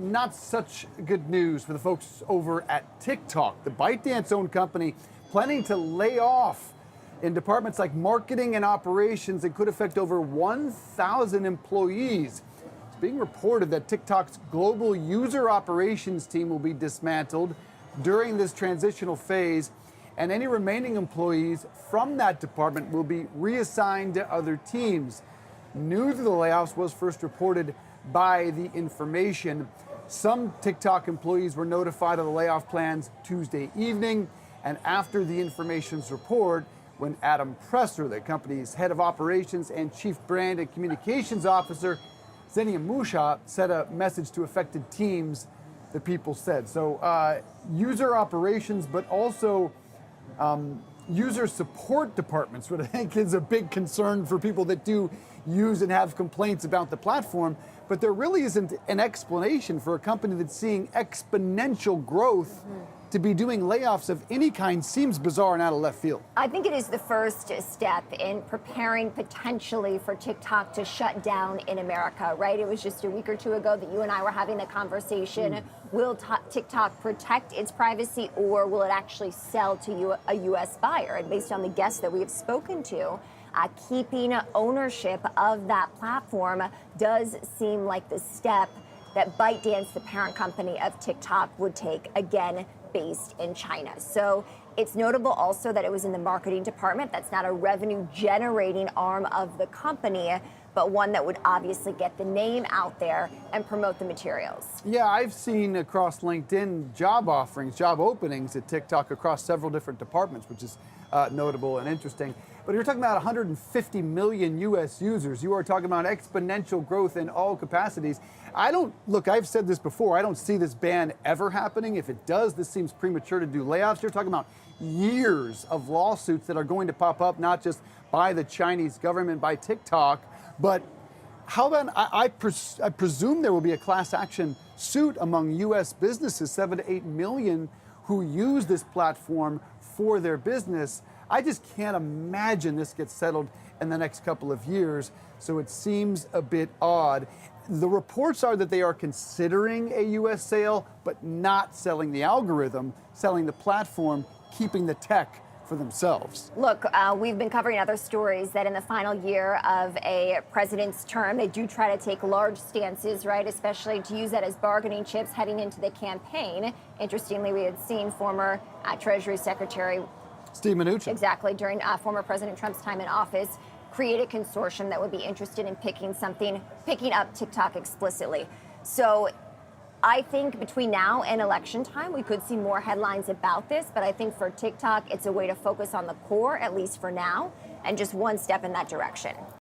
not such good news for the folks over at TikTok. The Bytedance-owned company planning to lay off in departments like marketing and operations. It could affect over 1,000 employees. It's being reported that TikTok's global user operations team will be dismantled during this transitional phase, and any remaining employees from that department will be reassigned to other teams. News of the layoffs was first reported by The Information. Some TikTok employees were notified of the layoff plans Tuesday evening, and after The Information's report, when Adam Presser, the company's head of operations and chief brand and communications officer, Zenia Musha, sent a message to affected teams, the People said. So user operations, but also user support departments, which I think is a big concern for people that do use and have complaints about the platform. But there really isn't an explanation for a company that's seeing exponential growth to be doing layoffs of any kind. Seems bizarre and out of left field. I think it is the first step in preparing potentially for TikTok to shut down in America, right? It was just a week or two ago that you and I were having the conversation. Will TikTok protect its privacy, or will it actually sell to a U.S. buyer? And based on the guests that we have spoken to, keeping ownership of that platform does seem like the step that Bytedance, the parent company of TikTok, would take, again, based in China. So it's notable also that it was in the marketing department. That's not a revenue generating arm of the company, but one that would obviously get the name out there and promote the materials. Yeah, I've seen across LinkedIn job offerings, job openings at TikTok across several different departments, which is notable and interesting. But you're talking about 150 million US users. You are talking about exponential growth in all capacities. I've said this before, I don't see this ban ever happening. If it does, this seems premature to do layoffs. You're talking about years of lawsuits that are going to pop up, not just by the Chinese government, by TikTok, but how about, I presume there will be a class action suit among US businesses, 7 to 8 million, who use this platform for their business. I just can't imagine this gets settled in the next couple of years, so it seems a bit odd. The reports are that they are considering a US sale, but not selling the algorithm, selling the platform, keeping the tech for themselves. Look, we've been covering other stories that in the final year of a president's term, they do try to take large stances, right? Especially to use that as bargaining chips heading into the campaign. Interestingly, we had seen former Treasury Secretary Steve Mnuchin. Exactly, during former President Trump's time in office, create a consortium that would be interested in picking up TikTok explicitly. So I think between now and election time, we could see more headlines about this, but I think for TikTok, it's a way to focus on the core, at least for now, and just one step in that direction.